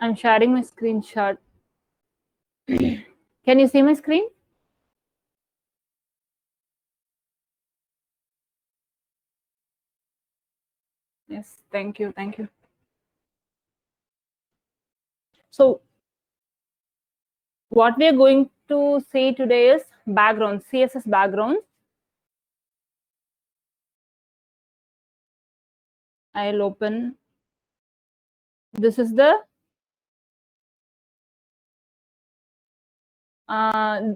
I'm sharing my screenshot. Can you see my screen? Yes, thank you, thank you. So what we are going to see today is background, CSS background. I'll open. This is the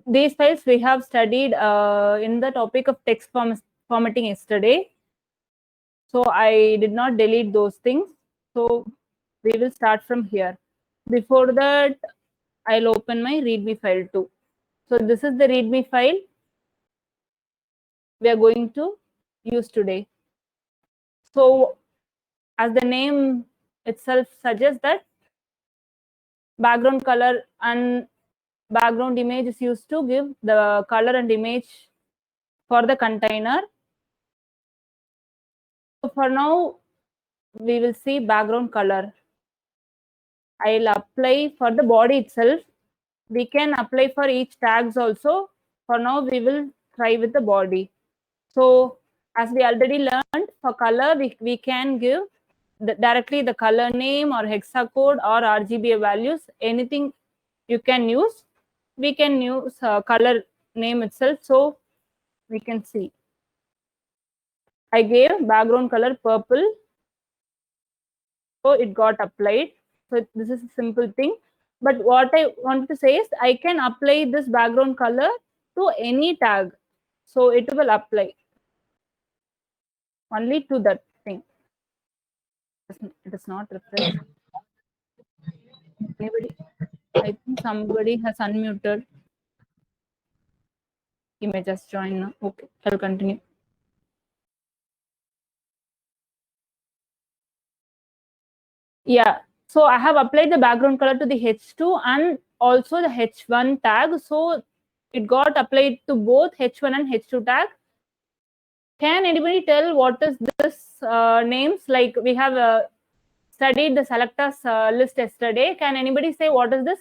these files we have studied in the topic of text formatting yesterday. So I did not delete those things. So we will start from here. Before that, I'll open my README file too. So this is the README file we are going to use today. So as the name itself suggests that background color and background image is used to give the color and image for the container. So for now, we will see background color. I'll apply for the body itself. We can apply for each tags also. For now, we will try with the body. So as we already learned, for color, we can give directly the color name or hexacode or RGBA values, anything you can use. We can use color name itself. So we can see. I gave background color purple. So it got applied. So this is a simple thing. But what I want to say is I can apply this background color to any tag. So it will apply only to that thing. It is not refreshed. Anybody? I think somebody has unmuted. You may just join now. Okay, I'll continue. Yeah, so I have applied the background color to the H2 and also the H1 tag. So it got applied to both H1 and H2 tag. Can anybody tell what is this names? Like we have studied the selectors list yesterday. Can anybody say what is this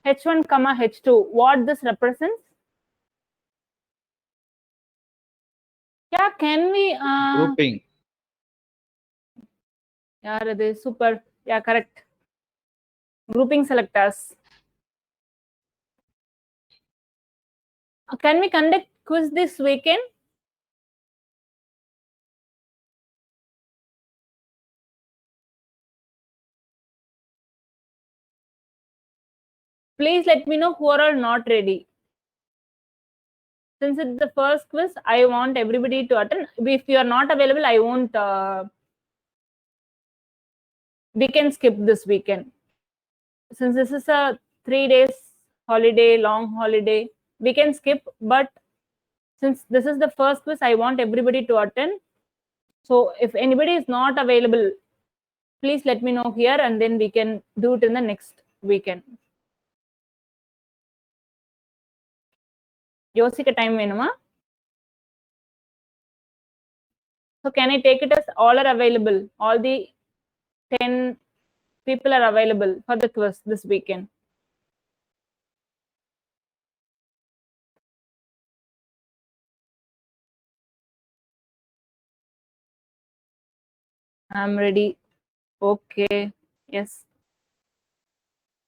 H1 comma H2? What this represents? Yeah, can we? Grouping. Yeah, it is super. Yeah, correct. Grouping selectors. Can we conduct quiz this weekend? Please let me know who are all not ready. Since it's the first quiz, I want everybody to attend. If you are not available, I won't. We can skip this weekend. Since this is a 3 days holiday, long holiday, we can skip. But since this is the first quiz, I want everybody to attend. So if anybody is not available, please let me know here and then we can do it in the next weekend. யோசிக்க time வேணுமா? So can I take it as all are available? All the 10 people are available for the quiz this weekend. I'm ready. Okay. Yes.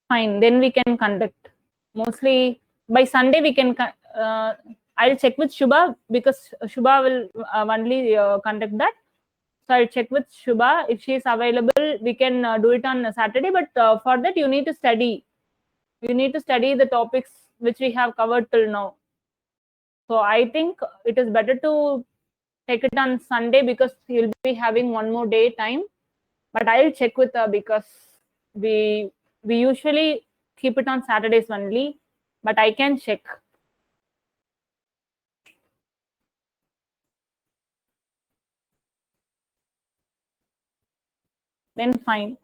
Fine. Then we can conduct. Mostly by Sunday we can. I'll check with Shubha because Shubha will only conduct that. So I'll check with Shubha if she is available. We can do it on Saturday. But for that you need to study. You need to study the topics which we have covered till now. So I think it is better to take it on Sunday because you'll be having one more day time. But I'll check with her because we usually keep it on Saturdays only. But I can check. Then fine.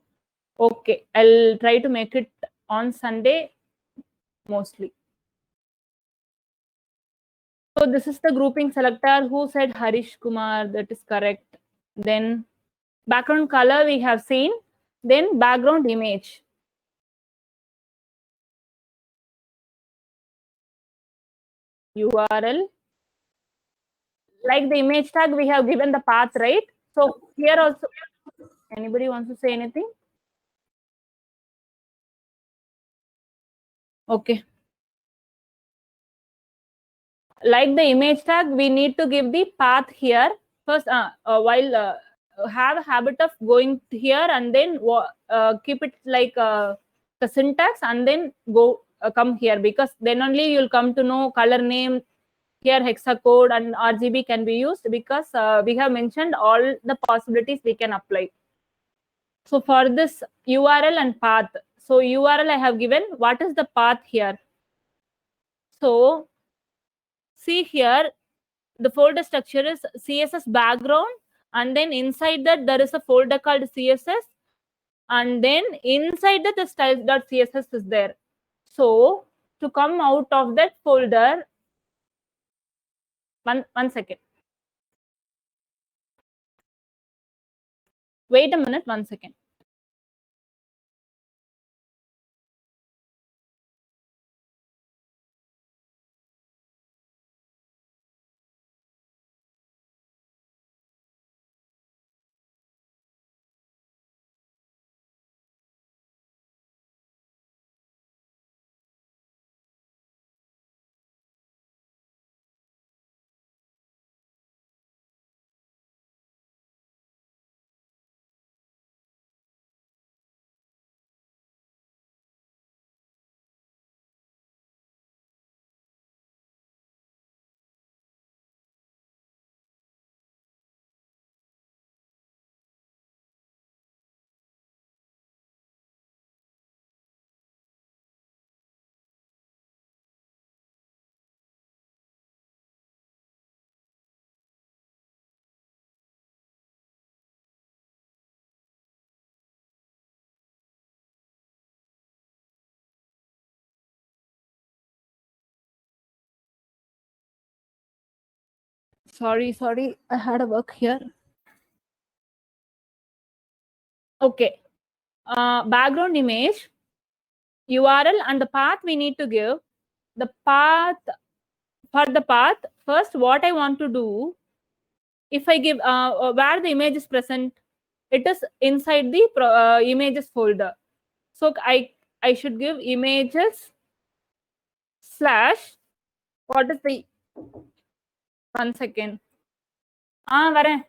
Okay, I'll try to make it on Sunday mostly. So this is the grouping selector. Who said Harish Kumar? That is correct. Then background color we have seen. Then background image. URL. Like the image tag, we have given the path, right? So here also, anybody wants to say anything? Okay. Like the image tag, we need to give the path here. First, while have a habit of going here and then keep it like the syntax and then go come here, because then only you'll come to know color name. Here hexacode and RGB can be used, because we have mentioned all the possibilities we can apply. So for this URL and path, so URL I have given, what is the path here? So see here, the folder structure is CSS background, and then inside that there is a folder called CSS, and then inside that the styles.css is there. So to come out of that folder, one second. Wait a minute, 1 second. Sorry, I had a work here. Okay. Background image, URL, and the path we need to give. The path, for the path, first what I want to do, if I give where the image is present, it is inside the images folder. So I should give images slash, what is the, 1 second. Varen.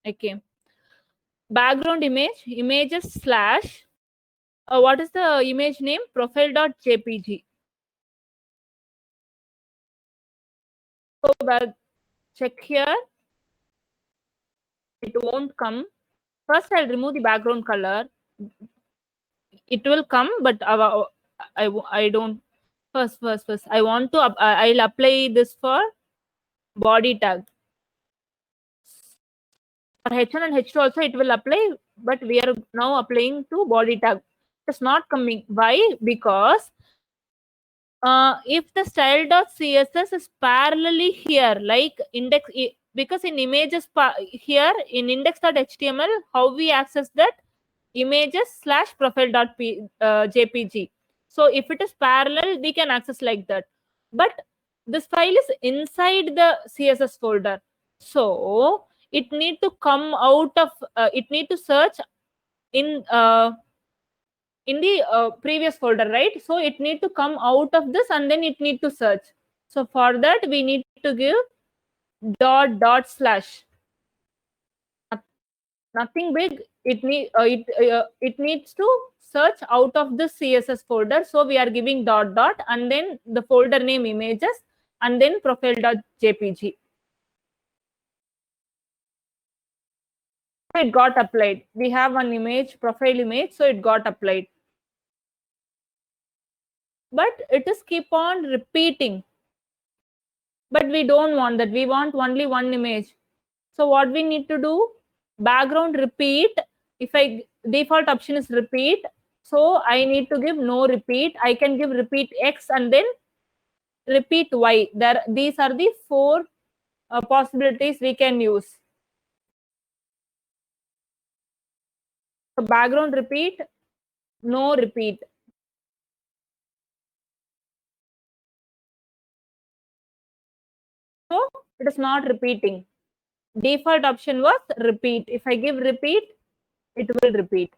Okay. Background image, images slash, what is the image name? Profile.jpg. So check here. It won't come. First, I'll remove the background color. It will come, but I don't. First, I want to. I'll apply this for body tag. For H1 and H2 also it will apply, but we are now applying to body tag. It's not coming. Why? Because if the style.css is parallelly here, like index, because in images here in index.html, how we access that? Images slash profile.jpg. So if it is parallel, we can access like that. But this file is inside the CSS folder. So it need to come out of, it need to search in the previous folder, right? So it need to come out of this and then it need to search. So for that we need to give dot slash. Nothing big. It needs to search out of the CSS folder. So we are giving dot and then the folder name images and then profile.jpg. It got applied. We have one image, profile image, so it got applied. But it is keep on repeating. But we don't want that. We want only one image. So what we need to do? Background repeat. If I default option is repeat, So I need to give no repeat. I can give repeat X and then repeat Y. These are the four possibilities we can use. So background repeat, no repeat. So it is not repeating. Default option was repeat. If I give repeat, it will repeat.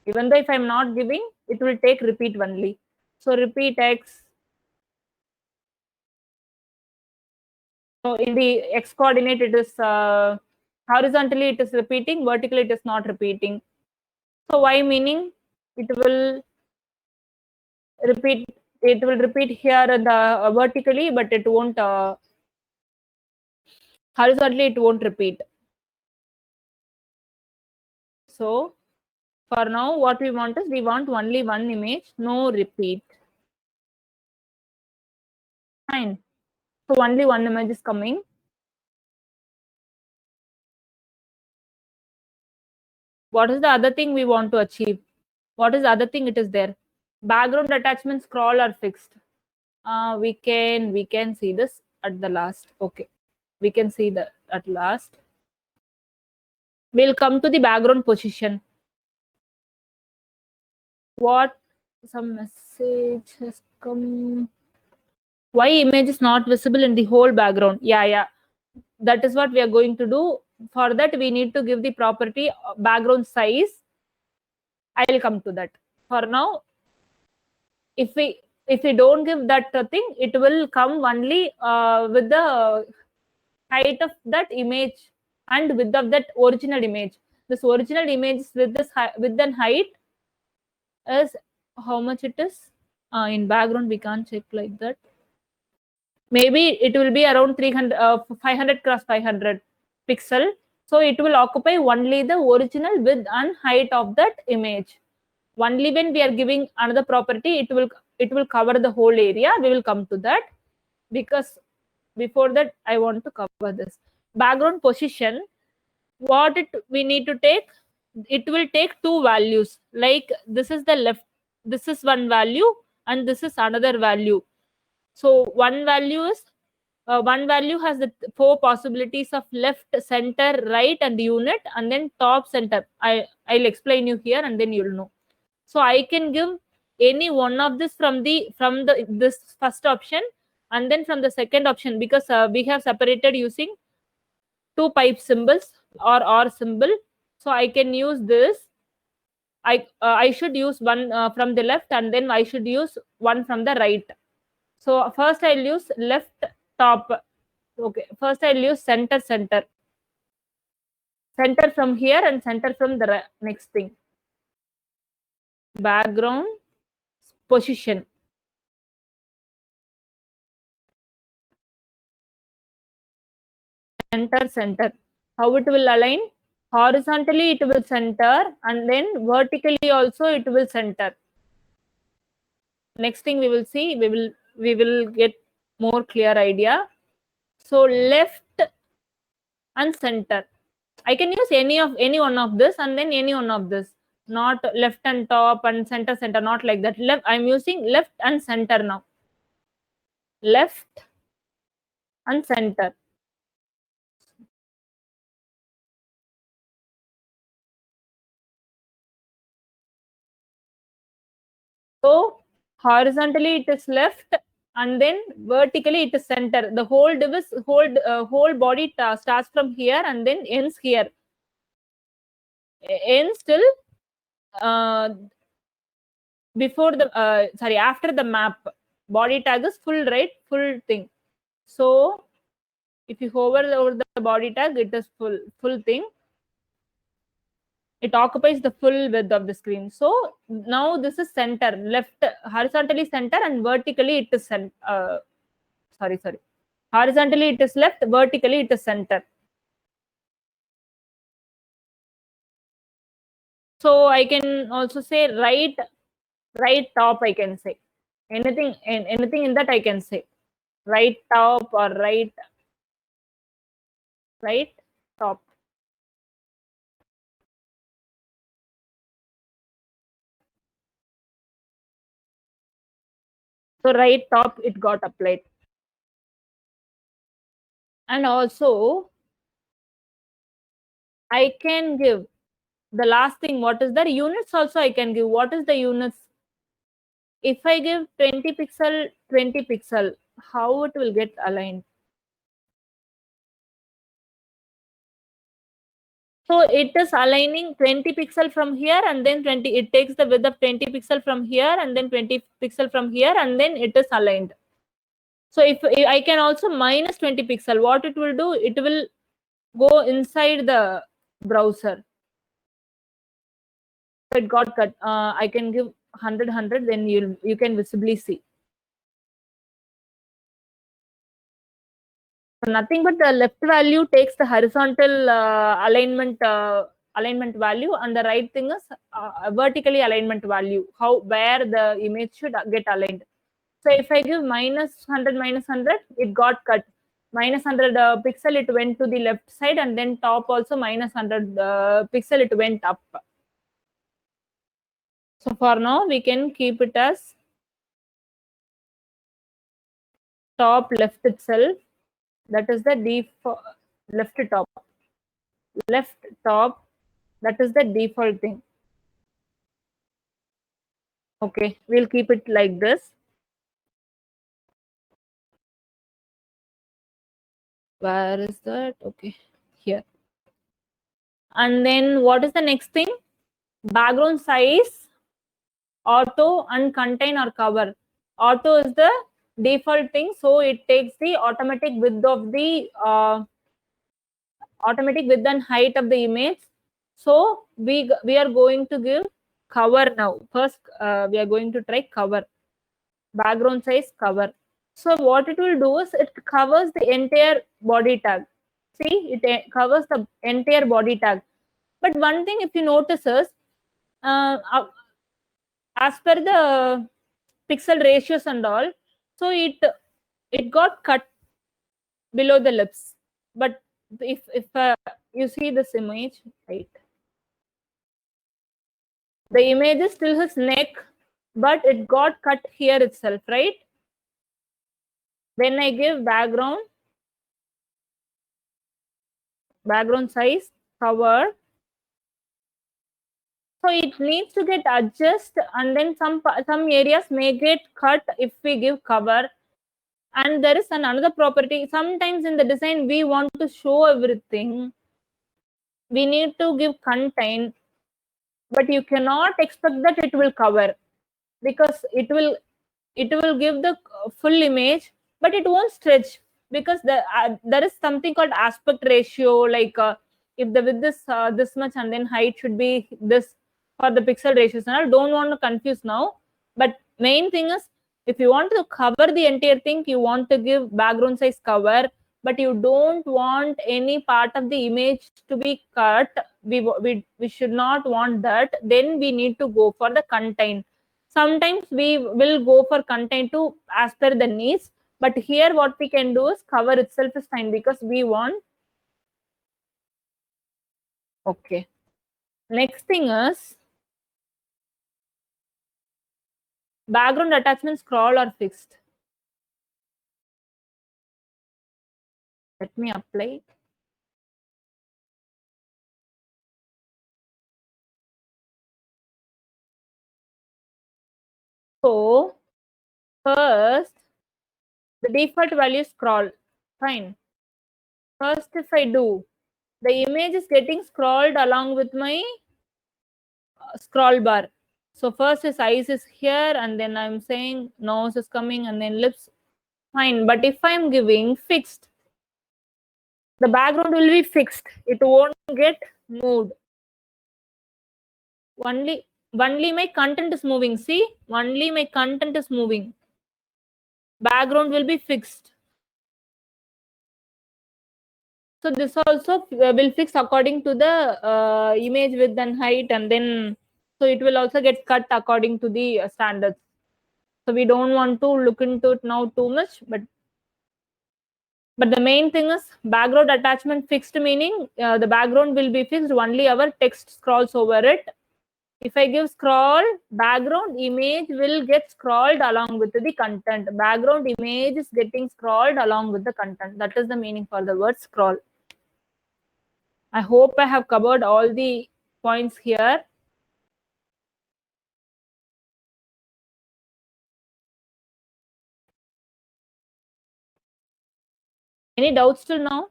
Even though if I'm not giving, it will take repeat only. So repeat X. So in the X coordinate, it is horizontally it is repeating, vertically it is not repeating. So Y meaning it will repeat. It will repeat here in the vertically, but it won't horizontally. It won't repeat. So for now, what we want is we want only one image, no repeat. Fine. So only one image is coming. What is the other thing we want to achieve? What is the other thing it is there? Background attachment scroll are fixed. We can see this at the last. Okay. We can see that at last. We'll come to the background position. What some message has come? Why image is not visible in the whole background? Yeah. That is what we are going to do. For that, we need to give the property background size. I will come to that. For now, if we don't give that thing, it will come only with the height of that image and width of that original image. This original image with this width and height is how much it is. In background, we can't check like that. Maybe it will be around 300, 500 cross 500 pixel. So it will occupy only the original width and height of that image. Only when we are giving another property, it will cover the whole area. We will come to that, because before that I want to cover this background position. What we need to take, it will take two values. Like this is the left, this is one value, and this is another value. So one value has the four possibilities of left, center, right, and unit, and then top, center. I'll explain you here, and then you'll know. So I can give any one of this from the this first option, and then from the second option, because we have separated using two pipe symbols or symbol. So I can use this. I should use one from the left, and then I should use one from the right. So first I'll use left top. Okay, first I'll use center, center from here, and center from the next thing. Background position. Center. How it will align? Horizontally it will center, and then vertically also it will center. Next thing we will see, we will get more clear idea. So left and center. I can use any one of this, and then any one of this. Not left and top and center, not like that. Left, I'm using left and center now. Left and center. So horizontally it is left, and then vertically it is center. The whole body starts from here and then ends here. Ends till before the after the map. Body tag is full, right? Full thing. So if you hover over the body tag, it is full thing. It occupies the full width of the screen. So now this is center, left, horizontally center, and vertically it is sorry. Horizontally it is left, vertically it is center. So I can also say right top, I can say. Anything in that I can say. Right top or right top. So right top, it got applied. And also, I can give the last thing. What is the units also I can give? What is the units? If I give 20 pixel, 20 pixel, how it will get aligned? So it is aligning 20 pixel from here, and then 20, it takes the width of 20 pixel from here, and then 20 pixel from here, and then it is aligned. So if I can also minus 20 pixel, what it will do, it will go inside the browser. So it got cut. I can give 100, 100, then you can visibly see. So nothing but the left value takes the horizontal alignment value, and the right thing is vertically alignment value, where the image should get aligned. So if I give minus 100, minus 100, it got cut. Minus 100 pixel, it went to the left side, and then top also minus 100 pixel, it went up. So for now, we can keep it as top left itself. That is the default left top. Left top, that is the default thing. Okay, we'll keep it like this. Where is that? Okay, here. And then what is the next thing? Background size, auto, and contain or cover. Auto is the default thing, so it takes the automatic width of the automatic width and height of the image. So we are going to give cover now. First, we are going to try cover. Background size, cover. So what it will do is it covers the entire body tag. See, it covers the entire body tag. But one thing, if you notice is, as per the pixel ratios and all, so it got cut below the lips. But if you see this image, right, the image is still his neck, but it got cut here itself, right? When I give background size, cover, so it needs to get adjusted, and then some areas may get cut if we give cover. And there is another property. Sometimes in the design, we want to show everything. We need to give contain, but you cannot expect that it will cover, because it will give the full image, but it won't stretch, because there is something called aspect ratio, like if the width is this much and then height should be this for the pixel ratios. And I don't want to confuse now, but main thing is, if you want to cover the entire thing, you want to give background size cover, but you don't want any part of the image to be cut. We should not want that. Then we need to go for the contain. Sometimes we will go for content to as per the needs, but here what we can do is cover itself is fine, because we want. Okay, next thing is background attachment scroll or fixed. Let me apply. So first, the default value is scroll. Fine. First, if I do, the image is getting scrolled along with my scroll bar. So first his eyes is here, and then I'm saying nose is coming, and then lips. Fine. But if I'm giving fixed, the background will be fixed. It won't get moved. Only my content is moving. See, only my content is moving. Background will be fixed. So this also will fix according to the image width and height, and then so it will also get cut according to the standards. So we don't want to look into it now too much, but the main thing is background attachment fixed, meaning the background will be fixed. Only our text scrolls over it. If I give scroll, background image will get scrolled along with the content. Background image is getting scrolled along with the content. That is the meaning for the word scroll. I hope I have covered all the points here. Any doubts till now?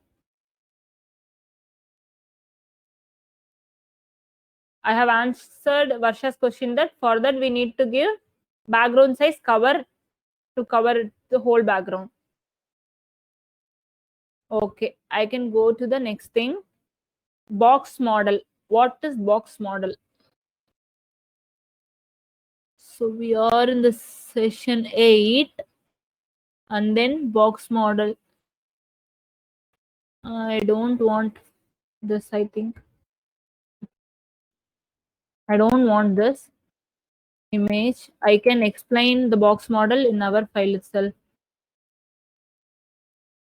I have answered Varsha's question that for that we need to give background size cover to cover the whole background. Okay, I can go to the next thing. Box model. What is box model? So we are in the session 8 and then box model. I don't want this, I think. I don't want this image. I can explain the box model in our file itself.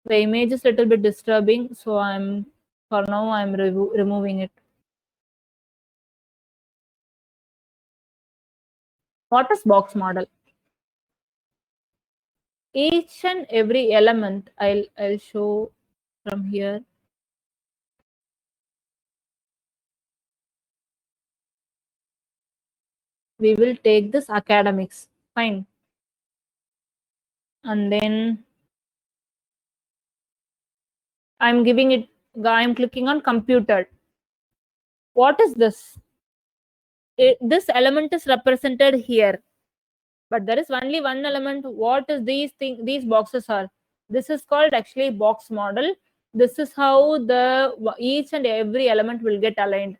The image is a little bit disturbing, so for now I'm removing it. What is box model? Each and every element I'll show from here. We will take this academics. Fine. And then I'm clicking on computer. What is this? This element is represented here, but there is only one element. What is these boxes are? This is called actually box model. This is how each and every element will get aligned.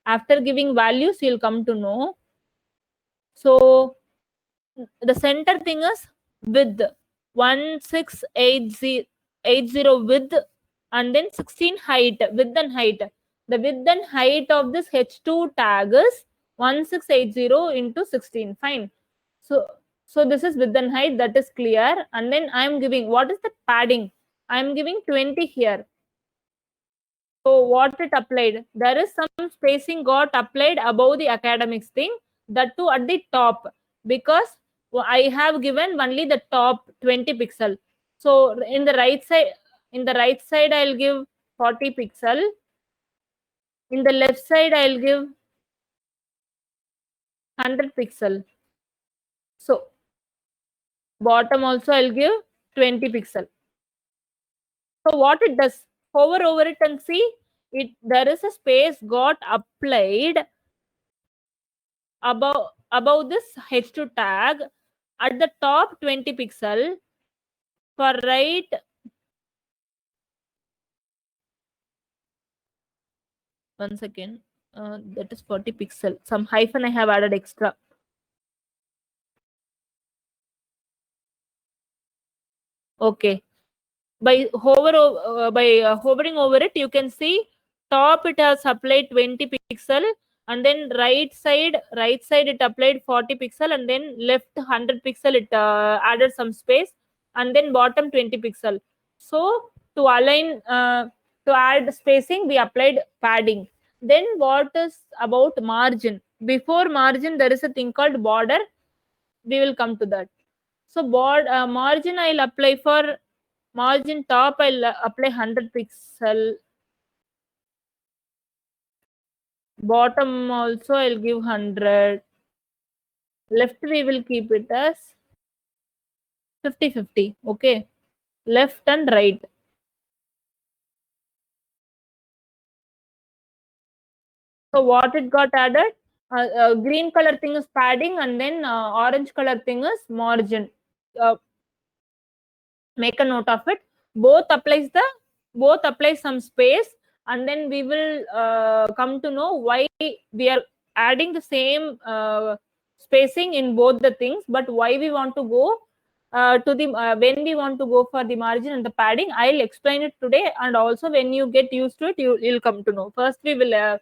After giving values, you'll come to know. So the center thing is width 1680 width, and then 16 height, width and height. The width and height of this H2 tag is 1680 into 16. Fine. So this is width and height, that is clear. And then I'm giving, what is the padding? I'm giving 20 here. So what it applied? There is some spacing got applied above the academics thing, that too at the top, because I have given only the top 20 pixel. So in the right side, I'll give 40 pixel. In the left side, I'll give 100 pixel. So bottom also I'll give 20 pixel. So what it does, hover over it and see it. There is a space got applied above this H2 tag at the top 20 pixel. For right, one second, that is 40 pixel. Some hyphen I have added extra. Okay, by hovering over it, you can see top it has applied 20 pixel, and then right side it applied 40 pixel, and then left 100 pixel it added some space, and then bottom 20 pixel. So to align, to add spacing, we applied padding. Then what is about margin? Before margin, there is a thing called border. We will come to that. So margin I'll apply for margin top. I'll apply 100 pixel. Bottom also I'll give 100. Left we will keep it as 50-50. Okay. Left and right. So what it got added? Green color thing is padding, and then orange color thing is margin. Make a note of it. Both applies some space, and then we will come to know why we are adding the same spacing in both the things, but why we want to go to the when we want to go for the margin and the padding. I'll explain it today, and also when you get used to it, you'll come to know. First we will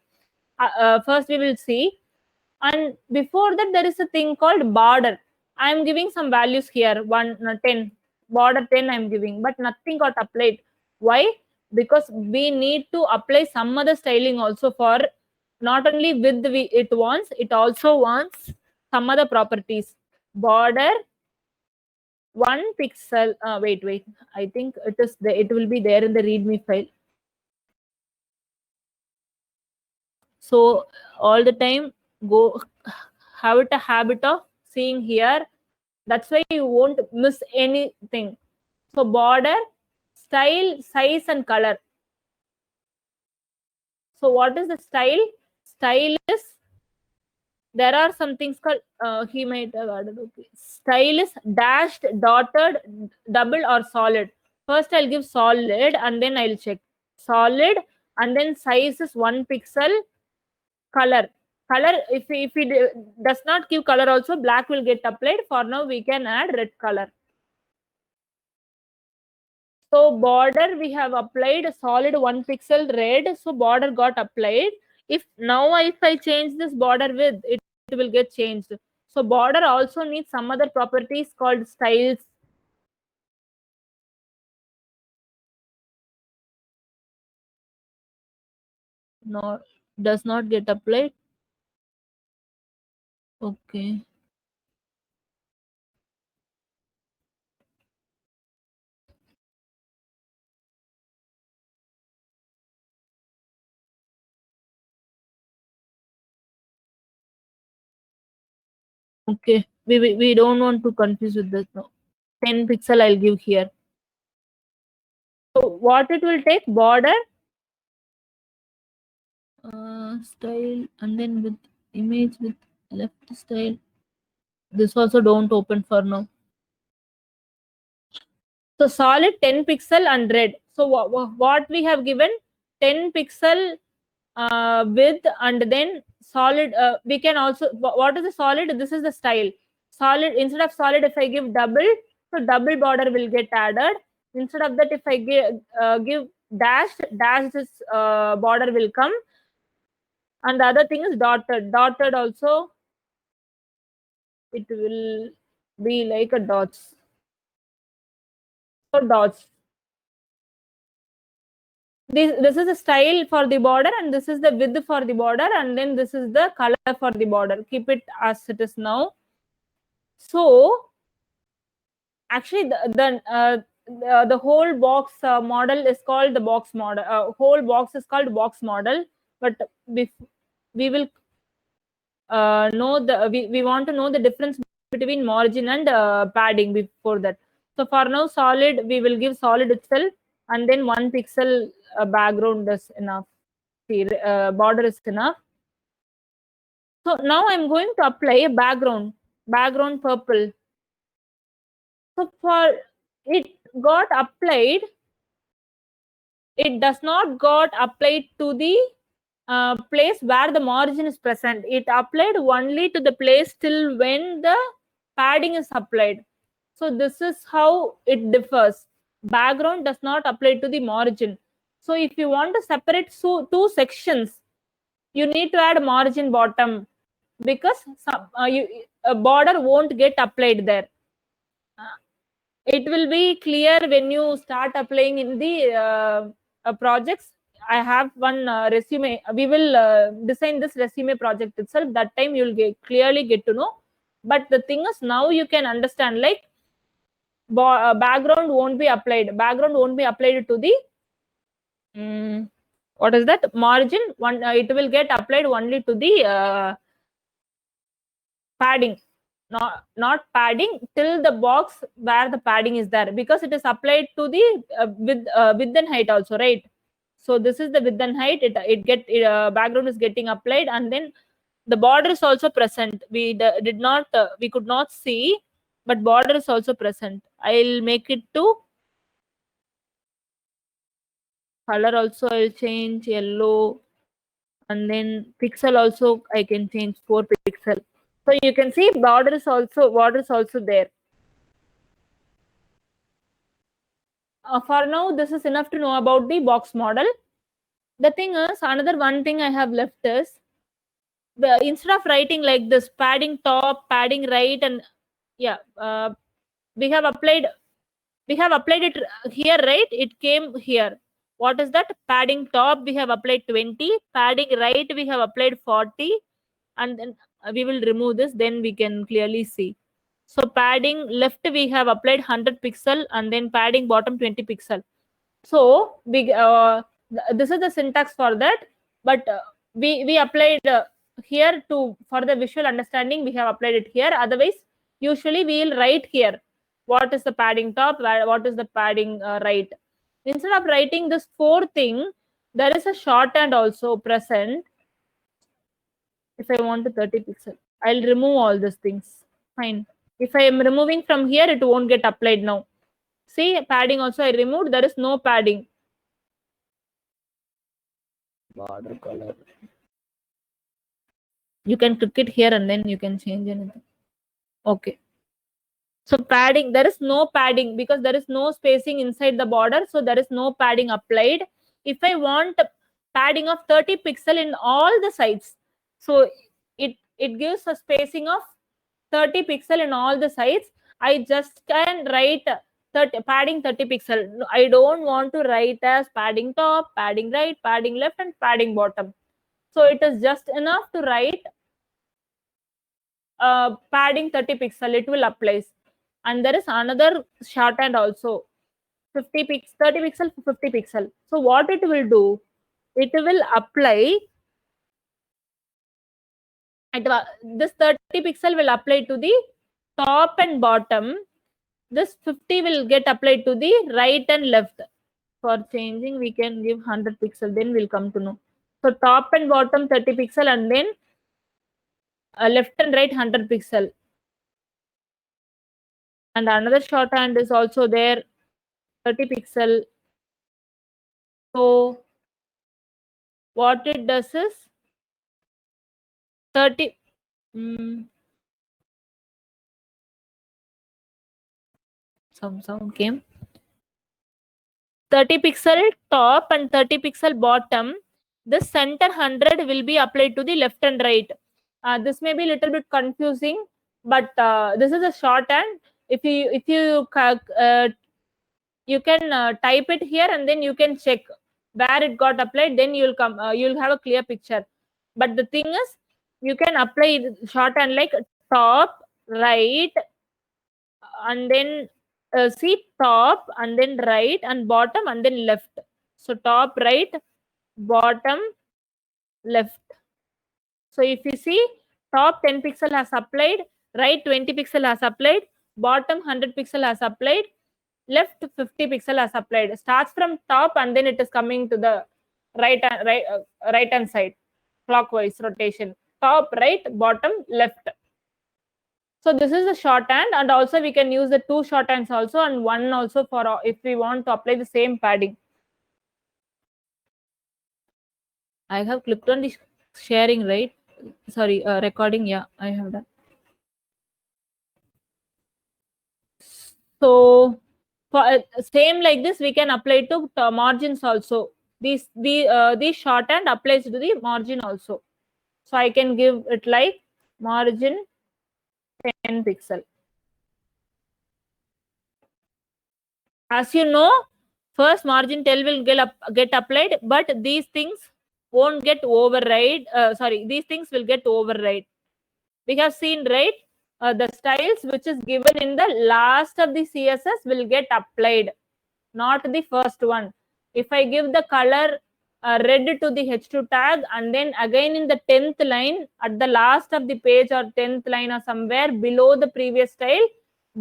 see, and before that there is a thing called border. I'm giving some values here, 10 border 10 I'm giving, but nothing got applied. Why? Because we need to apply some other styling also for not only width it wants, it also wants some other properties. Border 1 pixel. Wait. I think it will be there in the README file. So all the time go have a habit of seeing here. That's why you won't miss anything. So border, style, size, and color. So what is the style? Style is, there are some things called, he might have added, okay. Style is dashed, dotted, double, or solid. First I'll give solid and then I'll check. Solid, and then size is 1 pixel. Color. Color, if it does not give color also, black will get applied. For now, we can add red color. So border, we have applied a solid 1 pixel red. So border got applied. If I change this border width, it will get changed. So border also needs some other properties called styles. No, does not get applied. Okay. Okay. We don't want to confuse with this. No. 10 pixel I'll give here. So what it will take? Border, style, and then with image with left style. This also don't open for now. So solid 10 pixel and red. So what we have given, 10 pixel width, and then solid. We can also, what is the solid? This is the style. Solid, instead of solid, if I give double, so double border will get added. Instead of that, if I give dashed is border will come. And the other thing is dotted. Dotted also, it will be like a dots. So dots. This is the style for the border, and this is the width for the border, and then this is the color for the border. Keep it as it is now. So actually, the whole box model is called the box model. Whole box is called box model, but we will we want to know the difference between margin and padding before that. So for now, solid, we will give solid itself, and then 1 pixel background is enough. See, border is enough. So now I'm going to apply a background purple. So for it got applied, it does not got applied to the place where the margin is present. It applied only to the place till when the padding is applied. So this is how it differs. Background does not apply to the margin. So if you want to separate two sections, you need to add margin bottom, because a border won't get applied there. It will be clear when you start applying in the projects. I have one resume. We will design this resume project itself. That time you'll clearly get to know. But the thing is, now you can understand, like, background won't be applied. Background won't be applied to the what is that margin one. It will get applied only to the padding, not padding till the box where the padding is there, because it is applied to the width and height also, right? So this is the width and height. Background is getting applied, and then the border is also present. We could not see, but border is also present. I'll make it to color also. I'll change yellow, and then pixel also I can change 4 pixel. So you can see border is also there. For now, this is enough to know about the box model. The thing is, another one thing I have left is, instead of writing like this, padding top, padding right, and yeah, we have applied it here, right? It came here. What is that? Padding top we have applied 20, padding right we have applied 40, and then we will remove this, then we can clearly see. So padding left we have applied 100 pixel, and then padding bottom 20 pixel. So we this is the syntax for that, but we applied here to, for the visual understanding we have applied it here. Otherwise, usually we will write here what is the padding top, what is the padding right. Instead of writing this 4 thing, there is a shorthand also present. If I want to 30 pixel, I'll remove all these things. Fine. If I am removing from here, it won't get applied now. See, padding also I removed. There is no padding. Border color. You can click it here and then you can change anything. Okay. So padding, there is no padding because there is no spacing inside the border. So there is no padding applied. If I want padding of 30 pixel in all the sides, so it gives a spacing of 30 pixel in all the sides. I just can write padding 30 pixel. I don't want to write as padding top, padding right, padding left, and padding bottom. So it is just enough to write padding 30 pixel. It will apply. And there is another shorthand also, 30 pixel for 50 pixel. So what it will do, it will apply this 30 pixel will apply to the top and bottom. This 50 will get applied to the right and left. For changing, we can give 100 pixel, then we'll come to know. So top and bottom 30 pixel, and then left and right 100 pixel. And another shorthand is also there, 30 pixel. So what it does is 30 some sound came. 30 pixel top and 30 pixel bottom. The center 100 will be applied to the left and right. This may be a little bit confusing, but this is a shorthand. If you can type it here and then you can check where it got applied, then you'll have a clear picture. But the thing is, you can apply shorthand like top, right, and then see top, and then right, and bottom, and then left. So top, right, bottom, left. So if you see, top 10 pixel has applied, right 20 pixel has applied, bottom 100 pixel has applied, left 50 pixel has applied. It starts from top and then it is coming to the right hand side, clockwise rotation. Top, right, bottom, left. So this is the shorthand, and also we can use the 2 shorthands also, and 1 also for if we want to apply the same padding. I have clicked on the sharing, right? Sorry, recording. Yeah, I have done. So for same like this, we can apply to margins also. These shorthand applies to the margin also. So I can give it like margin 10 pixel. As you know, first margin 10 will get applied, but these things won't get override. These things will get override. We have seen, right? The styles which is given in the last of the CSS will get applied, not the first one. If I give the color red to the H2 tag, and then again in the 10th line at the last of the page, or 10th line or somewhere below the previous style,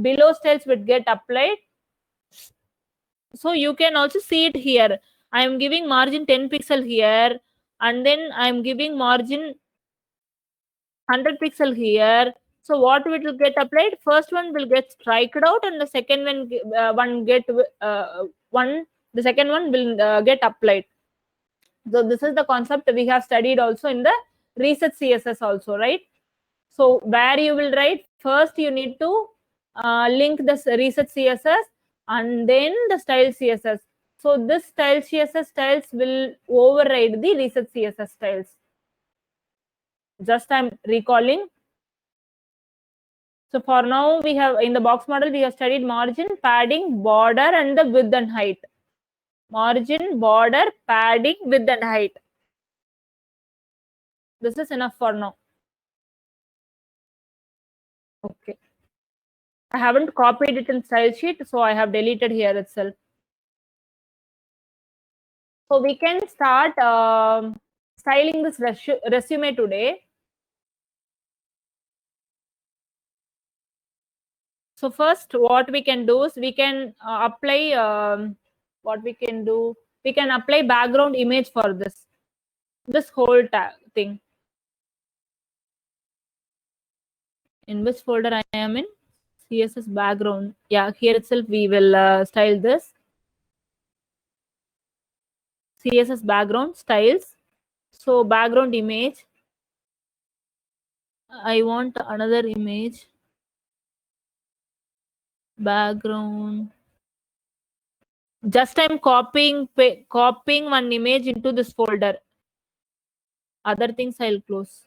below styles would get applied. So you can also see it here. I am giving margin 10 pixel here, and then I am giving margin 100 pixel here. So what will get applied? First one will get striked out, and the second one the second one will get applied. So this is the concept we have studied also in the reset CSS also, right? So where you will write, first you need to link this reset CSS and then the style CSS. So this style CSS styles will override the reset CSS styles. Just I'm recalling. So for now, we have in the box model, we have studied margin, padding, border, and the width and height. margin, border, padding, width and height. This is enough for now. Okay. I haven't copied it in style sheet, so I have deleted here itself. So we can start styling this resume today. So first, what we can do is we can apply what we can do. We can apply background image for this whole thing. In which folder I am in? CSS background. Yeah, here itself we will style this. CSS background styles. So background image. I want another image. Background. Just I'm copying one image into this folder. Other things I'll close.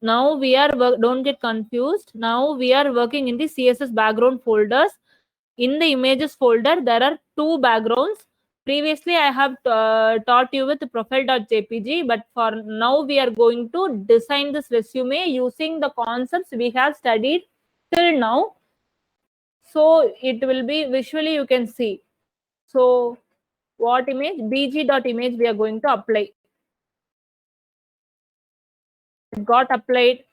Now we are don't get confused. Now we are working in the CSS background folders. In the images folder, there are two backgrounds. Previously, I have taught you with profile.jpg, but for now, we are going to design this resume using the concepts we have studied till now. So it will be visually, you can see. So what image? bg.image we are going to apply. It got applied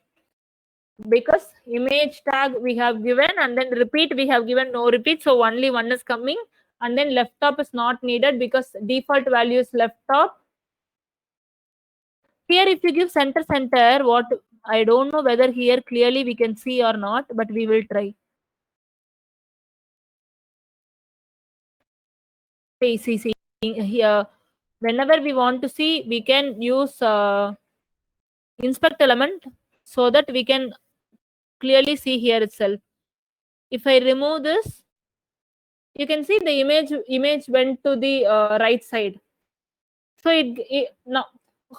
because image tag we have given, and then repeat we have given no repeat. So only one is coming. And then left top is not needed because default value is left top. Here, if you give center, what I don't know whether here clearly we can see or not, but we will try. See, here, whenever we want to see, we can use inspect element so that we can clearly see here itself. If I remove this, you can see the image went to the right side. So now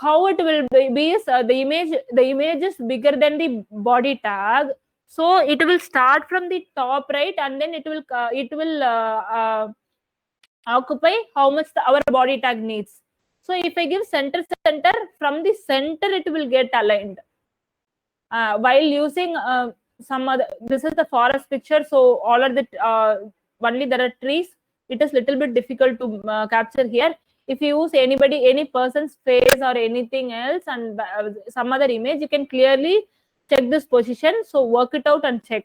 how it will be is the image is bigger than the body tag, so it will start from the top right, and then it will occupy how much our body tag needs. So if I give center, from the center it will get aligned. While using some other, this is the forest picture, so all of the only there are trees. It is little bit difficult to capture here. If you use any person's face or anything else and some other image, you can clearly check this position. So work it out and check.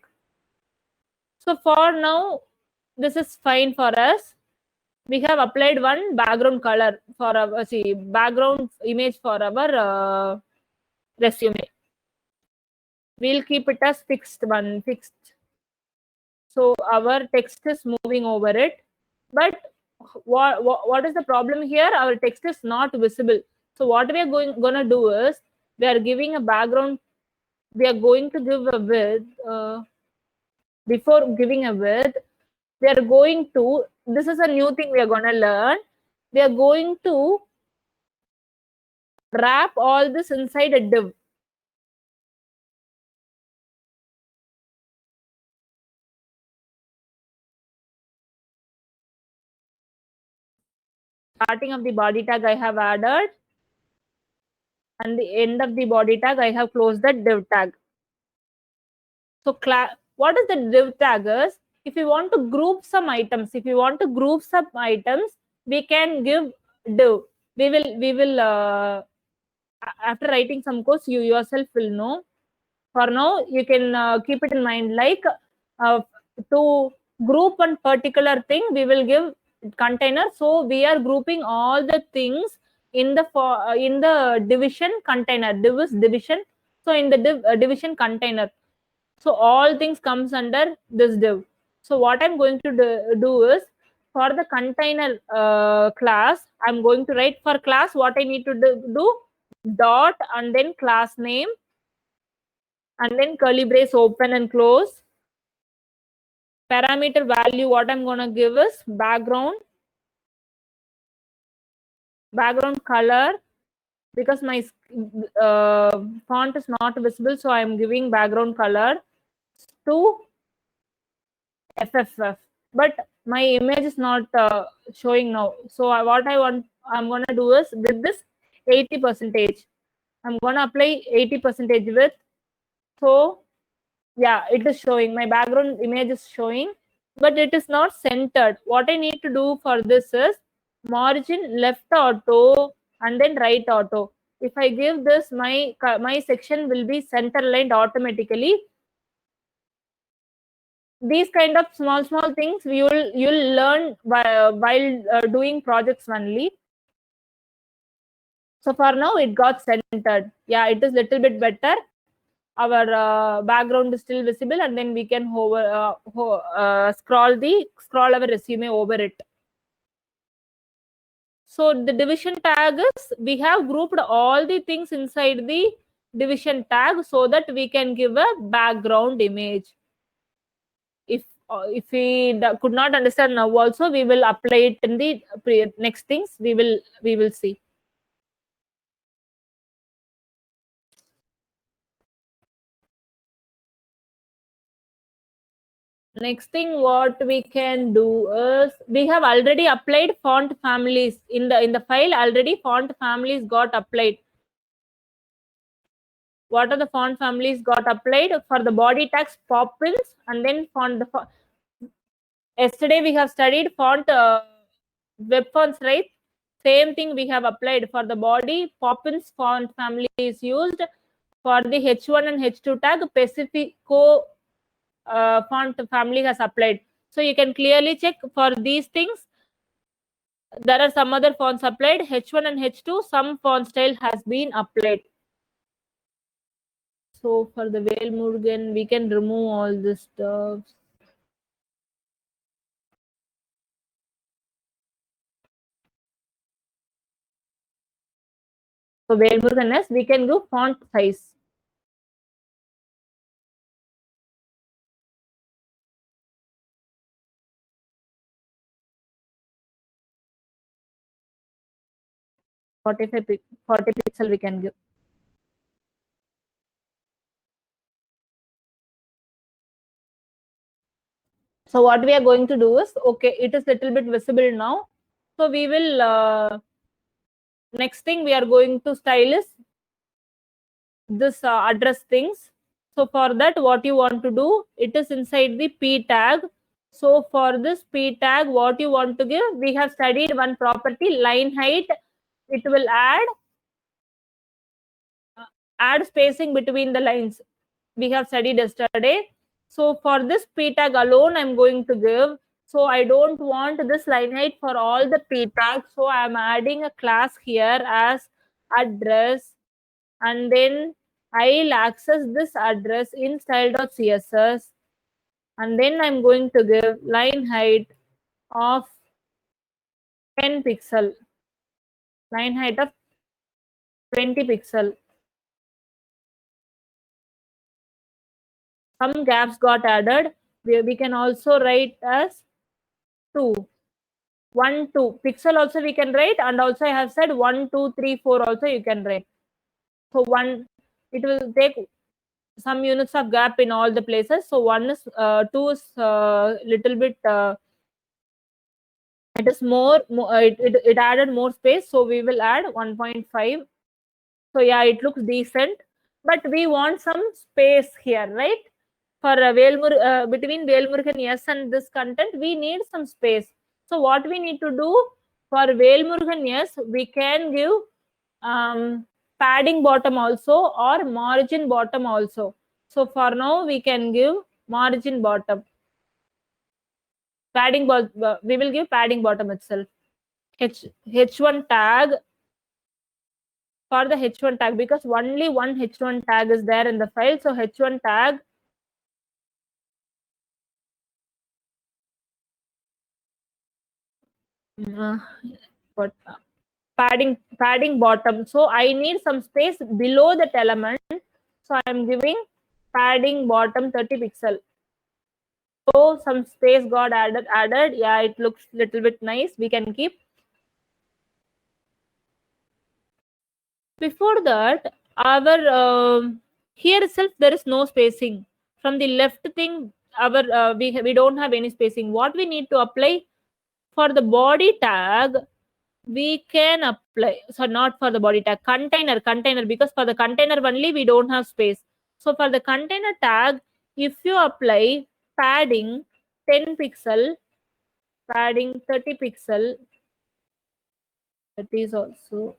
So for now, this is fine for us. We have applied one background color for our background image for our resume. We'll keep it as fixed. So our text is moving over it, but what is the problem here? Our text is not visible. So what we are gonna do is we are giving a background. We are going to give a width. Before giving a width, we are going to. This is a new thing we are gonna learn. We are going to wrap all this inside a div. Starting of the body tag I have added, and the end of the body tag I have closed the div tag. So what is the div tag is? If you want to group some items, we can give div. We will after writing some course, you yourself will know. For now, you can keep it in mind, like to group one particular thing, we will give container. So we are grouping all the things in the division container. Div is division. So in the division container, so all things comes under this div. So what I'm going to do is, for the container class, I'm going to write for class what I need to do dot and then class name, and then curly brace open and close. Parameter value, what I'm going to give is background color, because my font is not visible, so I'm giving background color. to FFF, but my image is not showing now. So what I'm gonna do is with this 80%, I'm gonna apply 80% width. So yeah, it is showing, my background image is showing, but it is not centered. What I need to do for this is margin left auto and then right auto. If I give this, my section will be center lined automatically. These kind of small things you'll learn while doing projects only. So for now it got centered. Yeah, it is little bit better. Our background is still visible, and then we can scroll our resume over it. So the division tag is, we have grouped all the things inside the division tag so that we can give a background image. If we could not understand now also, we will apply it in the next things we will see. Next thing what we can do is, we have already applied font families in the file. Already font families got applied. What are the font families got applied? For the body text, Poppins, and then yesterday we have studied font web fonts, right? Same thing we have applied for the body. Poppins font family is used. For the H1 and H2 tag, Pacifico font family has applied. So you can clearly check for these things. There are some other fonts applied. H1 and H2, some font style has been applied. So for the Velmurugan, we can remove all this stuff. So Velmurugan, yes, we can do font size. Forty pixel we can give. So what we are going to do is, okay, it is little bit visible now. So we will, next thing we are going to style is this address things. So for that, what you want to do, it is inside the P tag. So for this P tag, what you want to give, we have studied one property, line height. It will add spacing between the lines. We have studied yesterday. So for this P tag alone, I'm going to give. So I don't want this line height for all the P tags. So I'm adding a class here as address, and then I'll access this address in style.css, and then I'm going to give line height of 10 pixel, line height of 20 pixel. Some gaps got added. We can also write as 2, 1, 2 pixel also we can write, and also I have said 1, 2, 3, 4 also you can write. So 1, it will take some units of gap in all the places. So 1 is 2 is little bit it is more it added more space, so we will add 1.5. So yeah, it looks decent, but we want some space here, right? For between Velmurugan yes and this content, we need some space. So what we need to do for Velmurugan yes, we can give padding bottom also or margin bottom also. So for now we can give margin bottom. Padding we will give padding bottom itself. H1 tag, for the H1 tag, because only one H1 tag is there in the file. So H1 tag, what padding bottom. So I need some space below that element. So I'm giving padding bottom 30 pixel. So some space got added. Yeah, it looks little bit nice. We can keep. Before that, our here itself there is no spacing. from the left thing, our we don't have any spacing. What we need to apply for the body tag, we can apply, so not for the body tag, container, because for the container only we don't have space. So for the container tag, if you apply padding 10 pixel, padding 30 pixel, that is also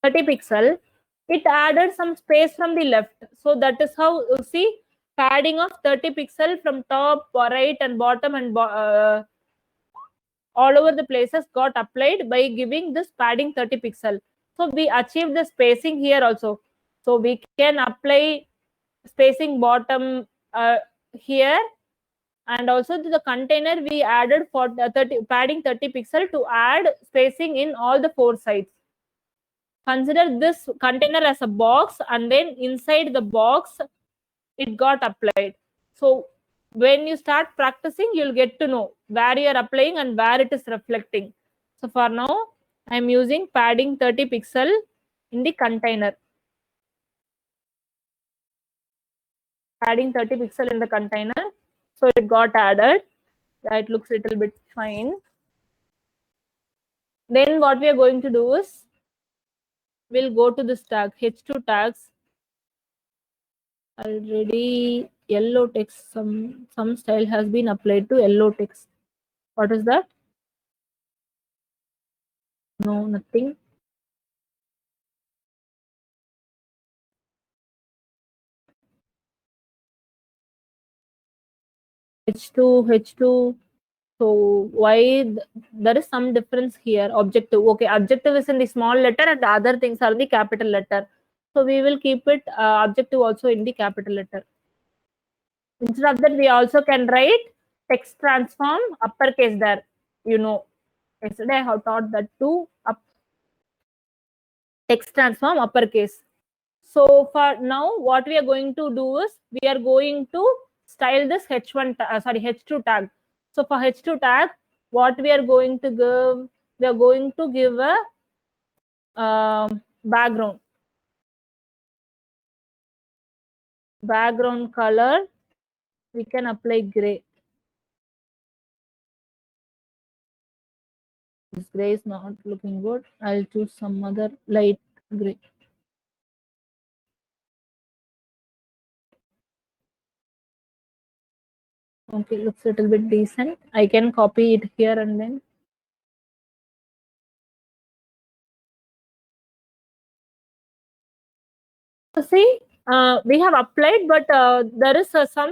30 pixel, it added some space from the left. So that is how you see padding of 30 pixel from top, right and bottom and all over the places got applied by giving this padding 30 pixel. So we achieved the spacing here also. So we can apply spacing bottom here, and also to the container we added for 30 padding 30 pixel to add spacing in all the four sides. Consider this container as a box, and then inside the box it got applied. So when you start practicing, you'll get to know where you are applying and where it is reflecting. So for now, I'm using padding 30 pixel in the container. Padding 30 pixel in the container. So it got added. It looks a little bit fine. Then what we are going to do is, we'll go to this tag, H2 tags. Already yellow text, some style has been applied to yellow text. What is that? No, nothing. H2. So why there is some difference here? Objective. Okay, objective is in the small letter and the other things are the capital letter. So we will keep it objective also in the capital letter. Instead of that, we also can write text transform uppercase there. You know, yesterday I have taught that too. Text transform uppercase. So for now, what we are going to do is, we are going to style this H2 tag. So for H2 tag, what we are going to give, we are going to give a background. Background color, we can apply gray. This gray is not looking good. I'll choose some other light gray. Okay, looks a little bit decent. I can copy it here and then. So see, we have applied, but there is some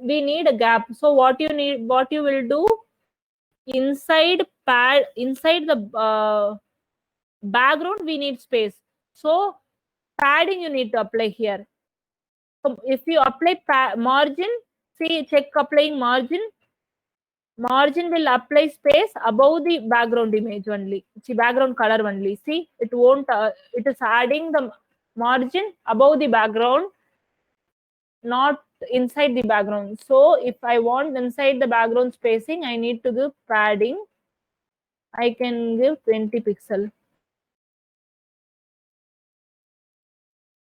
we need a gap. So what you will do, inside the background we need space. So padding you need to apply here. So if you apply margin, see, check applying margin. Margin will apply space above the background image only. See, background color only. See, it won't. It is adding the margin above the background, not inside the background. So if I want inside the background spacing, I need to give padding. I can give 20 pixel.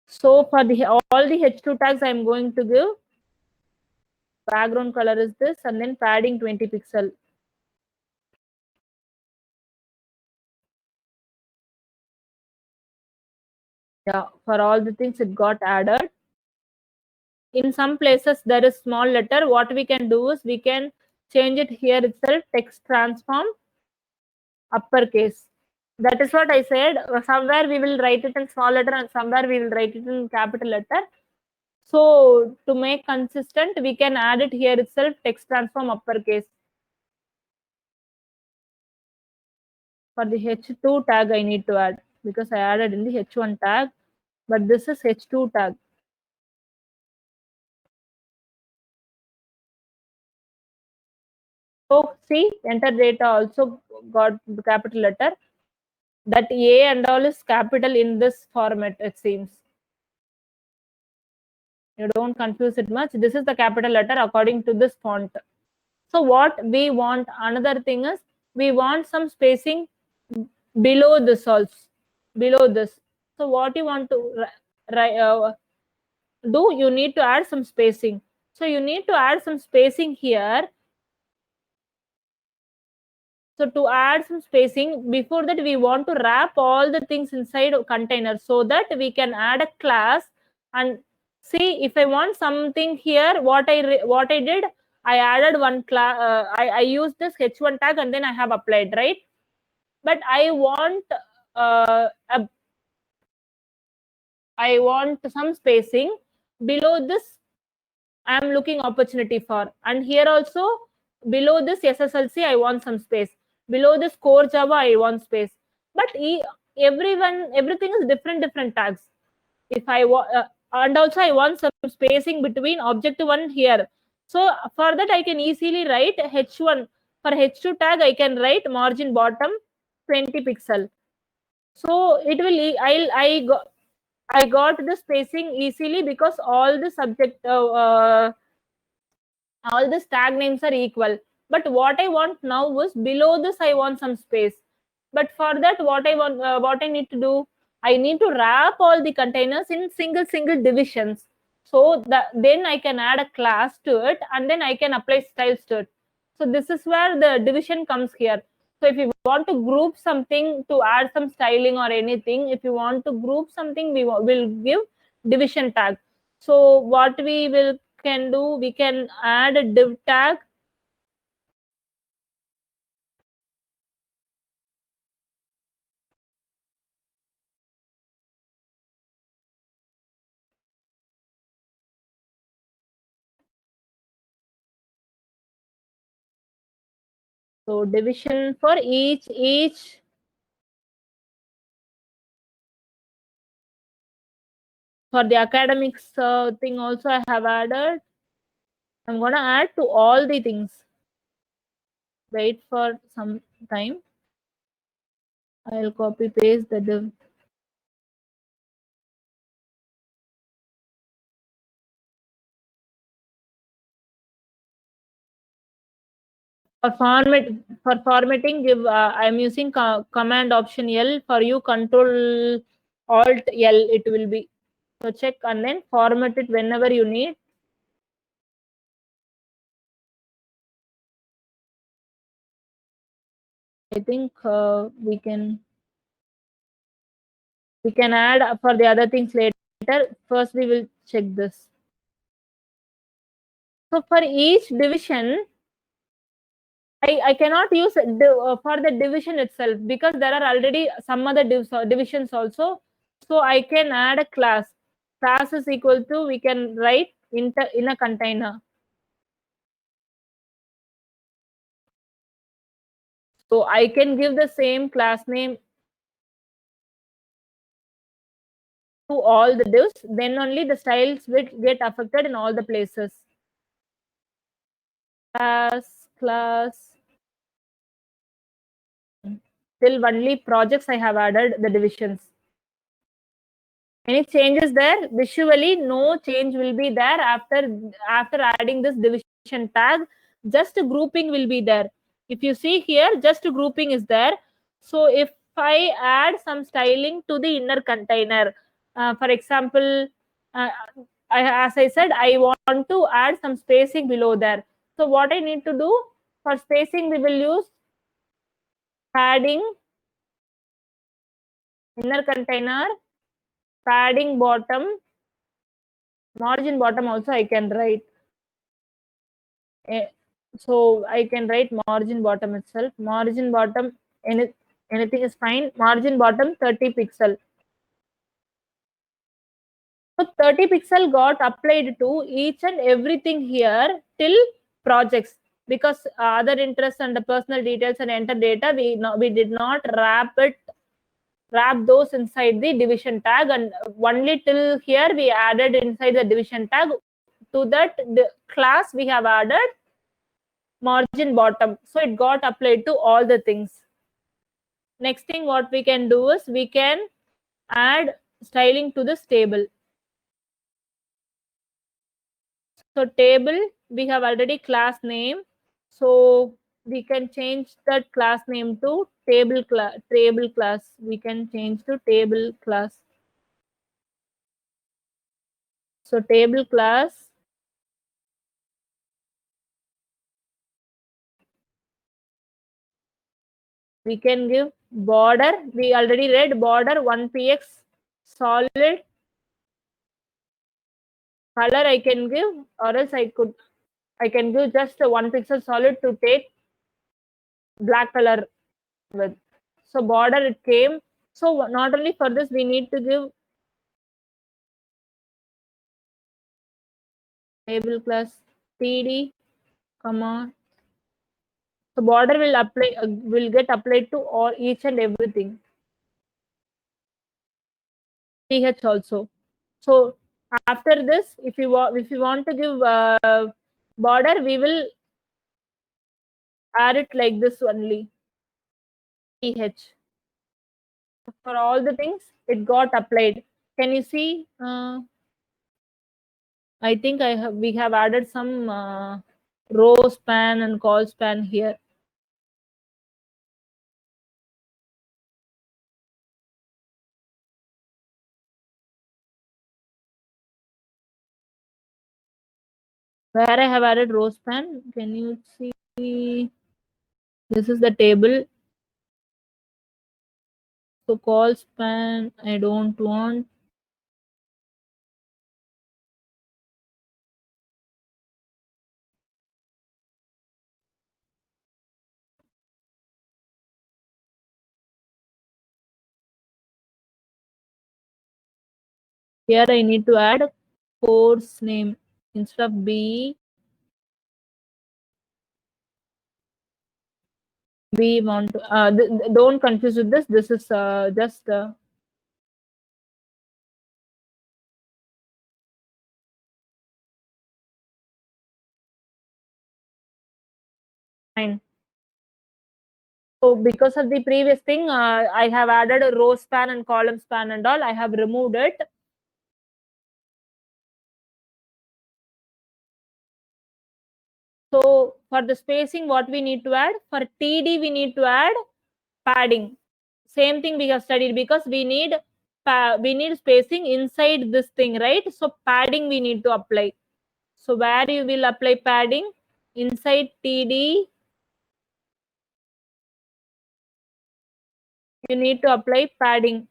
So for all the H2 tags, I'm going to give background color is this, and then padding 20 pixel. Yeah, for all the things it got added. In some places there is small letter. What we can do is, we can change it here itself, text transform uppercase. That is what I said. Somewhere we will write it in small letter and somewhere we will write it in capital letter. So to make consistent, we can add it here itself, text transform uppercase. For the H2 tag, I need to add, because I added in the H1 tag, but this is H2 tag. So see, enter data also got the capital letter. That A and all is capital in this format, it seems. You don't confuse it much. This is the capital letter according to this font. So what we want, another thing is, we want some spacing below this also, below this. So what you want to do, you need to add some spacing. So you need to add some spacing here. So to add some spacing, before that we want to wrap all the things inside a container so that we can add a class and see if I want something here. What I did, I added one class. I used this h1 tag and then I have applied, right? But I want some spacing below this. I'm looking opportunity for, and here also below this SSLC I want some space, below this core Java I want space, but everything is different tags. If I want and also I want some spacing between object one here, so for that I can easily write h1. For h2 tag I can write margin bottom 20 pixel. So it will I got the spacing easily because all the subject all the tag names are equal. But what I want now was below this I want some space. But for that what I need to do, I need to wrap all the containers in single divisions, so that then I can add a class to it and then I can apply styles to it. So this is where the division comes here. So if you want to group something to add some styling or anything, if you want to group something, we will give division tag. So what we will can do, we can add a div tag. So division for each for the academics thing also I have added. I'm gonna add to all the things. Wait for some time. I'll copy paste the div. For formatting, give I'm using command option L. For you, control alt L. It will be. So check and then format it whenever you need. I think we can add for the other things later. First, we will check this. So for each division, I cannot use for the division itself because there are already some other divisions also. So I can add a class. Class is equal to, we can write in a container. So I can give the same class name to all the divs. Then only the styles will get affected in all the places. Class. Till only projects I have added the divisions. Any changes there? Visually, no change will be there after adding this division tag. Just grouping will be there. If you see here, just grouping is there. So if I add some styling to the inner container, for example, as I said, I want to add some spacing below there. So what I need to do for spacing, we will use padding inner container, padding bottom, margin bottom also I can write. So I can write margin bottom itself. Margin bottom, anything is fine. Margin bottom 30 pixel. So 30 pixel got applied to each and everything here till projects, because other interests and the personal details and enter data, we did not wrap those inside the division tag, and only till here we added inside the division tag. To that class we have added margin bottom, so it got applied to all the things. Next thing what we can do is we can add styling to this table. So table, we have already class name, so we can change that class name to table class. We can change to table class. So table class, we can give border. We already read border 1px solid. Color I can give, or else I can give just a 1 pixel solid to take black color with. So border it came. So not only for this, we need to give table class td, comma. So border will apply, will get applied to all each and everything. th also. So after this, if you want to give border, we will add it like this only. th. For all the things, it got applied. Can you see? I think we have added some row span and call span here. Where I have added row span, can you see? This is the table. So call span, I don't want. Here I need to add course name instead of B. We want to, don't confuse with this. This is just fine. So because of the previous thing, I have added a row span and column span and all. I have removed it. So for the spacing, what we need to add? For TD, we need to add padding. Same thing we have studied, because we need spacing inside this thing, right? So padding we need to apply. So where you will apply padding? Inside TD, you need to apply padding.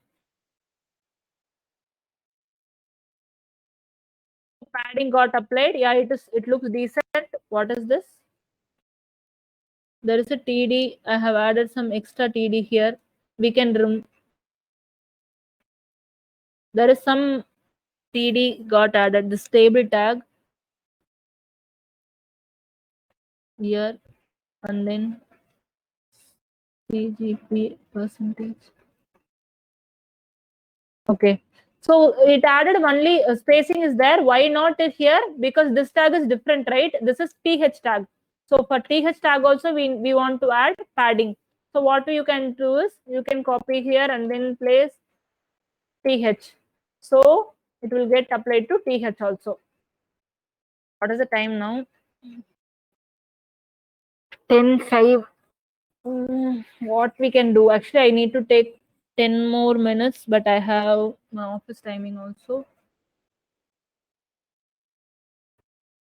Padding got applied. Yeah, it looks decent. What is this? There is a TD. I have added some extra TD here. We can there is some TD got added. This table tag here, and then CGP percentage. Okay. So it added only spacing is there. Why not it here? Because this tag is different, right? This is TH tag. So for TH tag also, we want to add padding. So what you can do is you can copy here and then place TH. So it will get applied to TH also. What is the time now? 10:05. What we can do? Actually, I need to take 10 more minutes, but I have my office timing also.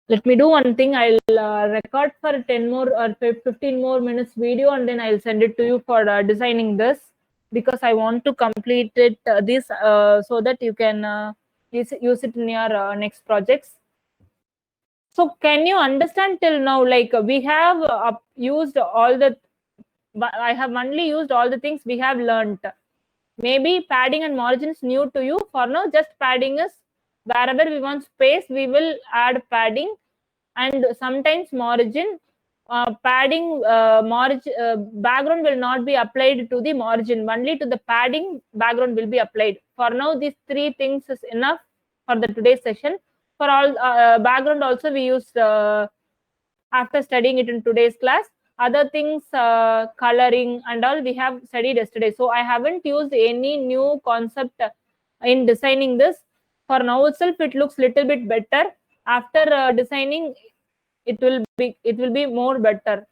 Let me do one thing. I'll record for 10 more or 15 more minutes video, and then I'll send it to you for designing this, because I want to complete it so that you can use it in your next projects. So can you understand till now? Like we have used all the, I have only used all the things we have learned. Maybe padding and margin is new to you. For now, just padding is wherever we want space, we will add padding, and sometimes margin. Padding margin background will not be applied to the margin. Only to the padding background will be applied. For now, these three things is enough for the today's session. For all background also we use after studying it in today's class. Other things, coloring and all, we have studied yesterday. So I haven't used any new concept in designing this. For now itself, it looks little bit better. After designing, it will be more better.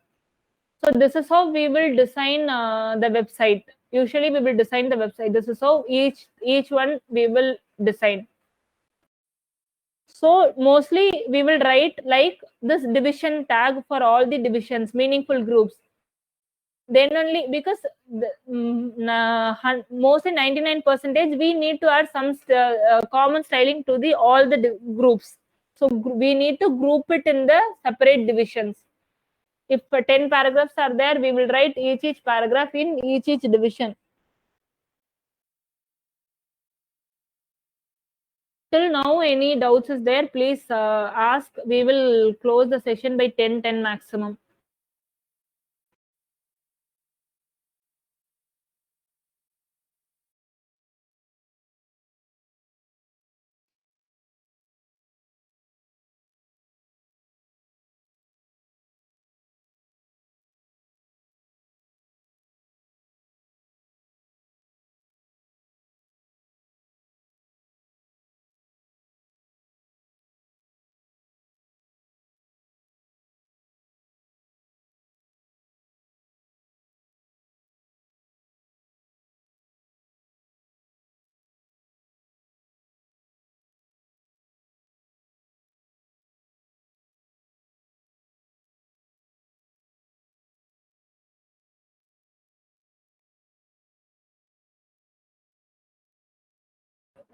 So this is how we will design the website. Usually we will design the website. This is how each one we will design. So mostly we will write like this division tag for all the divisions, meaningful groups. Then only, because mostly 99% we need to add some common styling to the all the groups. So we need to group it in the separate divisions. If 10 paragraphs are there, we will write each paragraph in each division. Till now, any doubts is there, please ask. We will close the session by 10 maximum.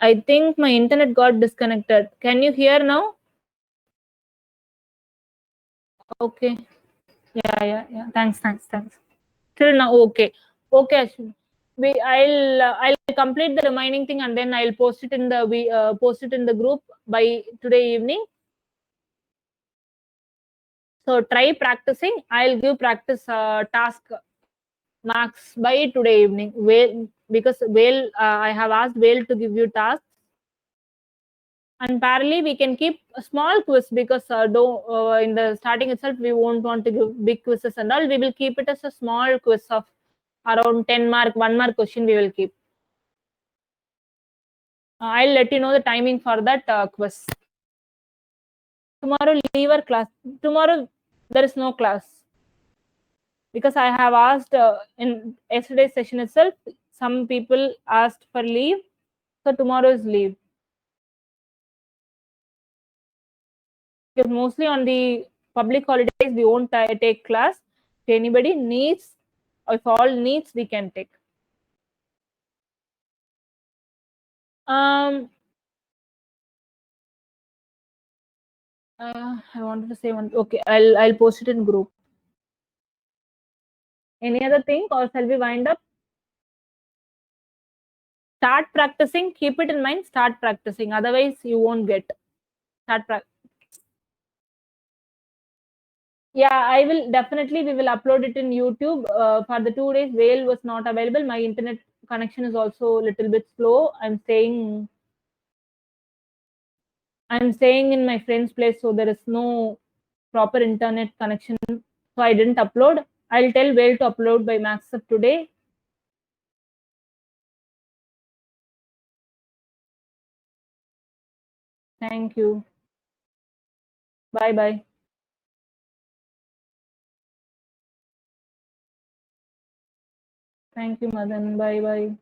I think my internet got disconnected. Can you hear now? Okay. Yeah. Thanks. Till now, okay. Okay, Ashwin. I'll complete the remaining thing and then I'll post it in the post it in the group by today evening. So try practicing. I'll give practice task marks by today evening. Because I have asked Whale to give you tasks. And parallelly, we can keep a small quiz, because in the starting itself, we won't want to give big quizzes and all. We will keep it as a small quiz of around 10 mark, 1 mark question we will keep. I'll let you know the timing for that quiz. Tomorrow, leave our class. Tomorrow, there is no class. Because I have asked in yesterday's session itself, some people asked for leave. So tomorrow is leave. Because mostly on the public holidays, we won't take class. If anybody needs, or if all needs, we can take. I wanted to say one. Okay, I'll post it in group. Any other thing, or shall we wind up? Start practicing. Keep it in mind. Start practicing. Otherwise, you won't get. Start practicing. Yeah, I will definitely. We will upload it in YouTube. For the 2 days, Whale was not available. My internet connection is also a little bit slow. I'm staying in my friend's place, so there is no proper internet connection. So I didn't upload. I'll tell Whale to upload by max of today. Thank you. Bye. Thank you, Madan. Bye.